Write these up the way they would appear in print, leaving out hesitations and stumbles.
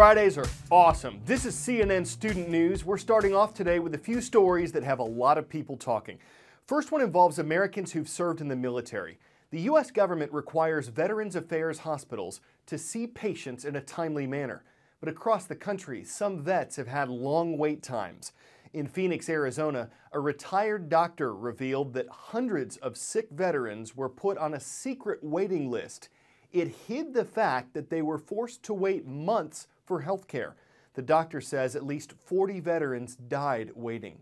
Fridays are awesome. This is CNN Student News. We're starting off today with a few stories that have a lot of people talking. First one involves Americans who've served in the military. The U.S. government requires Veterans Affairs hospitals to see patients in a timely manner. But across the country, some vets have had long wait times. In Phoenix, Arizona, a retired doctor revealed that hundreds of sick veterans were put on a secret waiting list. It hid the fact that they were forced to wait months for health care. The doctor says at least 40 veterans died waiting.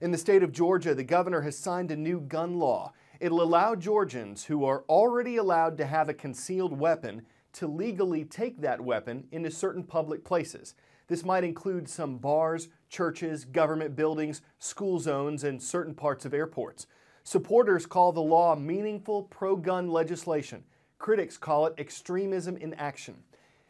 In the state of Georgia, the governor has signed a new gun law. It'll allow Georgians who are already allowed to have a concealed weapon to legally take that weapon into certain public places. This might include some bars, churches, government buildings, school zones, and certain parts of airports. Supporters call the law meaningful pro-gun legislation. Critics call it extremism in action.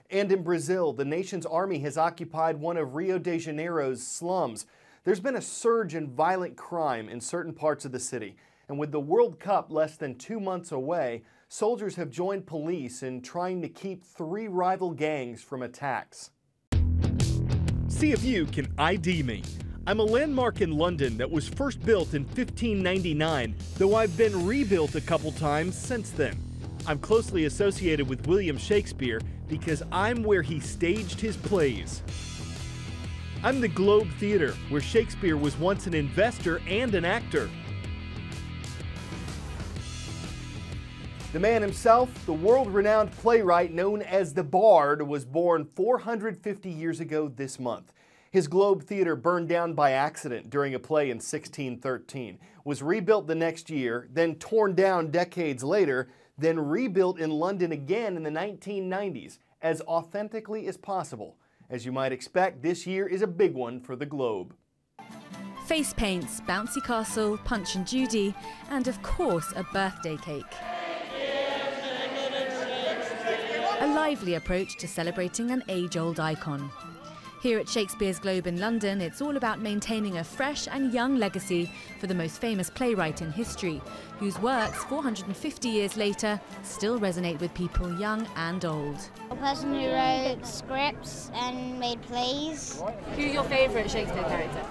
And in Brazil, the nation's army has occupied one of Rio de Janeiro's slums. There's been a surge in violent crime in certain parts of the city. And with the World Cup less than 2 months away, soldiers have joined police in trying to keep 3 rival gangs from attacks. See if you can ID me. I'm a landmark in London that was first built in 1599, though I've been rebuilt a couple times since then. I'm closely associated with William Shakespeare because I'm where he staged his plays. I'm the Globe Theatre, where Shakespeare was once an investor and an actor. The man himself, the world-renowned playwright known as the Bard, was born 450 years ago this month. His Globe Theatre burned down by accident during a play in 1613, was rebuilt the next year, then torn down decades later, then rebuilt in London again in the 1990s, as authentically as possible. As you might expect, this year is a big one for the Globe. Face paints, bouncy castle, Punch and Judy, and of course a birthday cake. A lively approach to celebrating an age-old icon. Here at Shakespeare's Globe in London, it's all about maintaining a fresh and young legacy for the most famous playwright in history, whose works, 450 years later, still resonate with people young and old. A person who wrote scripts and made plays. Who's your favourite Shakespeare character?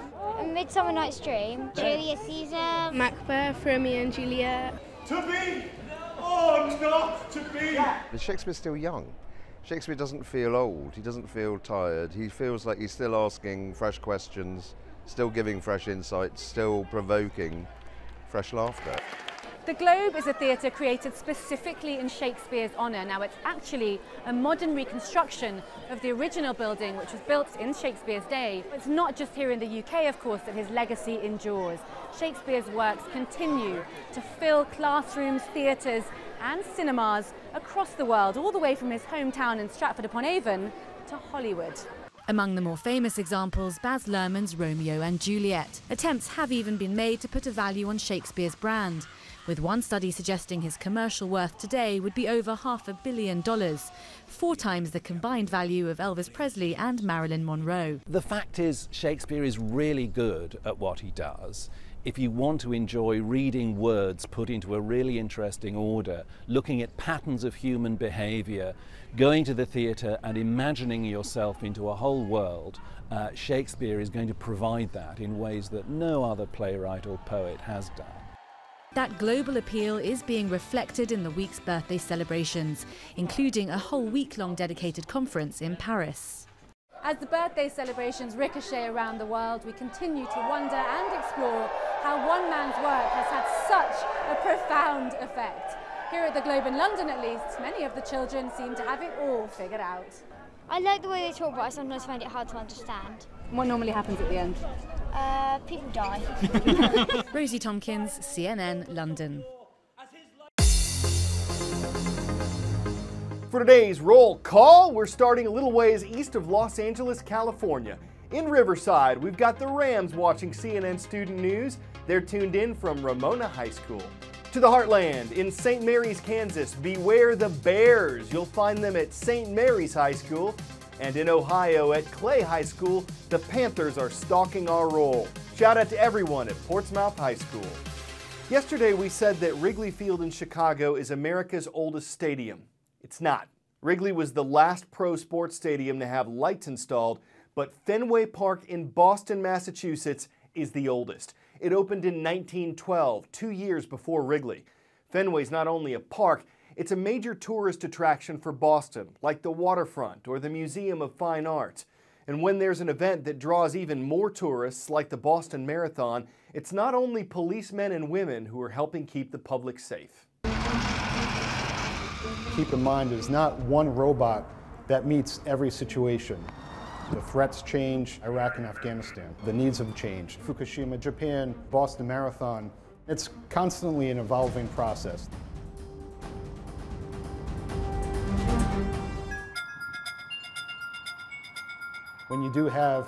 Midsummer Night's Dream, Julius Caesar, Macbeth, Romeo and Juliet. To be or not to be? Shakespeare's still young. Shakespeare doesn't feel old, he doesn't feel tired, he feels like he's still asking fresh questions, still giving fresh insights, still provoking fresh laughter. The Globe is a theatre created specifically in Shakespeare's honour. Now it's actually a modern reconstruction of the original building, which was built in Shakespeare's day. It's not just here in the UK, of course, that his legacy endures. Shakespeare's works continue to fill classrooms, theatres and cinemas across the world, all the way from his hometown in Stratford-upon-Avon to Hollywood. Among the more famous examples, Baz Luhrmann's Romeo and Juliet. Attempts have even been made to put a value on Shakespeare's brand, with one study suggesting his commercial worth today would be over $500 million, 4 times the combined value of Elvis Presley and Marilyn Monroe. The fact is, Shakespeare is really good at what he does. If you want to enjoy reading words put into a really interesting order, looking at patterns of human behaviour, going to the theatre and imagining yourself into a whole world, Shakespeare is going to provide that in ways that no other playwright or poet has done. That global appeal is being reflected in the week's birthday celebrations, including a whole week-long dedicated conference in Paris. As the birthday celebrations ricochet around the world, we continue to wonder and explore how one man's work has had such a profound effect. Here at the Globe in London, at least, many of the children seem to have it all figured out. I like the way they talk, but I sometimes find it hard to understand. What normally happens at the end? People die. Rosie Tompkins, CNN, London. For today's roll call, we're starting a little ways east of Los Angeles, California. In Riverside, we've got the Rams watching CNN Student News. They're tuned in from Ramona High School. To the Heartland, in St. Mary's, Kansas, beware the Bears. You'll find them at St. Mary's High School. And in Ohio, at Clay High School, the Panthers are stalking our roll. Shout out to everyone at Portsmouth High School. Yesterday, we said that Wrigley Field in Chicago is America's oldest stadium. It's not. Wrigley was the last pro sports stadium to have lights installed, but Fenway Park in Boston, Massachusetts is the oldest. It opened in 1912, 2 years before Wrigley. Fenway's not only a park, it's a major tourist attraction for Boston, like the waterfront or the Museum of Fine Arts. And when there's an event that draws even more tourists, like the Boston Marathon, it's not only policemen and women who are helping keep the public safe. Keep in mind, there's not one robot that meets every situation. The threats change, Iraq and Afghanistan. The needs have changed. Fukushima, Japan, Boston Marathon. It's constantly an evolving process. When you do have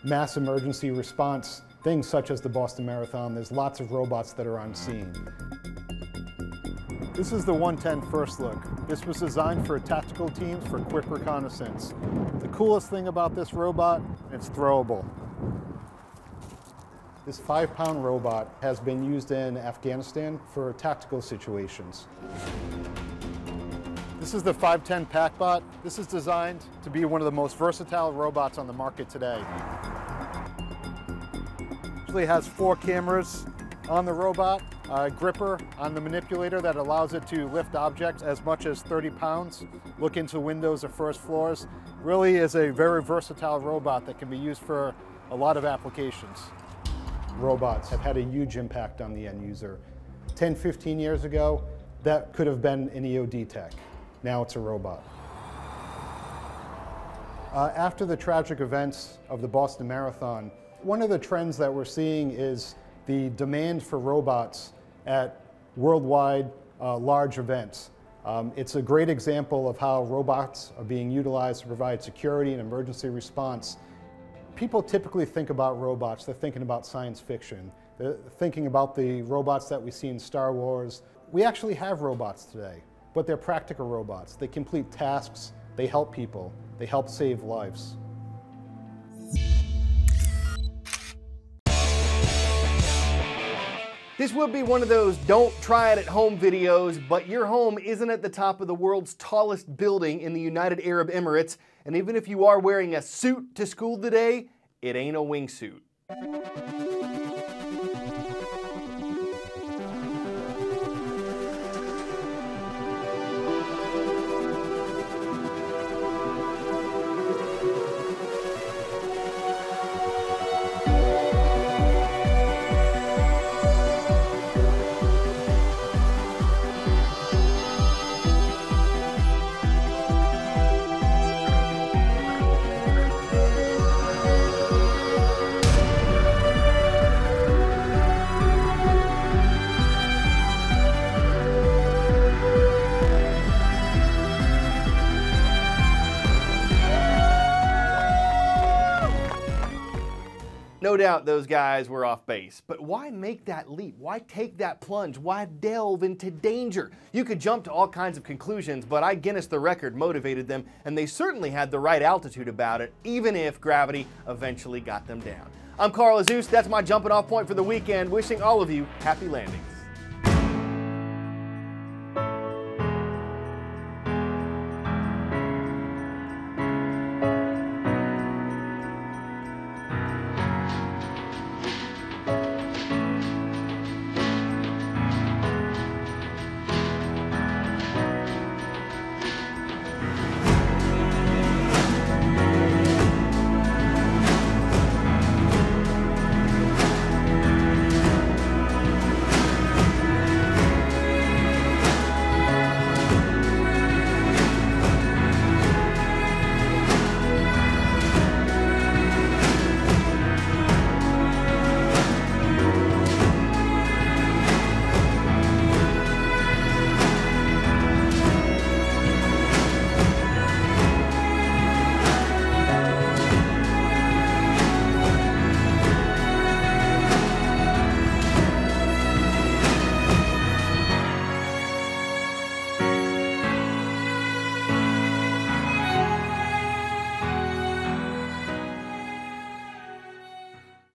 mass emergency response, things such as the Boston Marathon, there's lots of robots that are on scene. This is the 110 First Look. This was designed for tactical teams for quick reconnaissance. The coolest thing about this robot, it's throwable. This 5-pound robot has been used in Afghanistan for tactical situations. This is the 510 PackBot. This is designed to be one of the most versatile robots on the market today. It actually has 4 cameras on the robot, a gripper on the manipulator that allows it to lift objects as much as 30 pounds, look into windows or first floors. Really is a very versatile robot that can be used for a lot of applications. Robots have had a huge impact on the end user. 10, 15 years ago, that could have been an EOD tech. Now it's a robot. After the tragic events of the Boston Marathon, one of the trends that we're seeing is the demand for robots at worldwide large events. It's a great example of how robots are being utilized to provide security and emergency response. People typically think about robots, they're thinking about science fiction. They're thinking about the robots that we see in Star Wars. We actually have robots today, but they're practical robots. They complete tasks, they help people, they help save lives. This would be one of those don't try it at home videos, but your home isn't at the top of the world's tallest building in the United Arab Emirates, and even if you are wearing a suit to school today, it ain't a wingsuit. No doubt those guys were off base, but why make that leap? Why take that plunge? Why delve into danger? You could jump to all kinds of conclusions, but I Guinness the record motivated them, and they certainly had the right altitude about it, even if gravity eventually got them down. I'm Carl Azus, that's my jumping off point for the weekend, wishing all of you happy landings.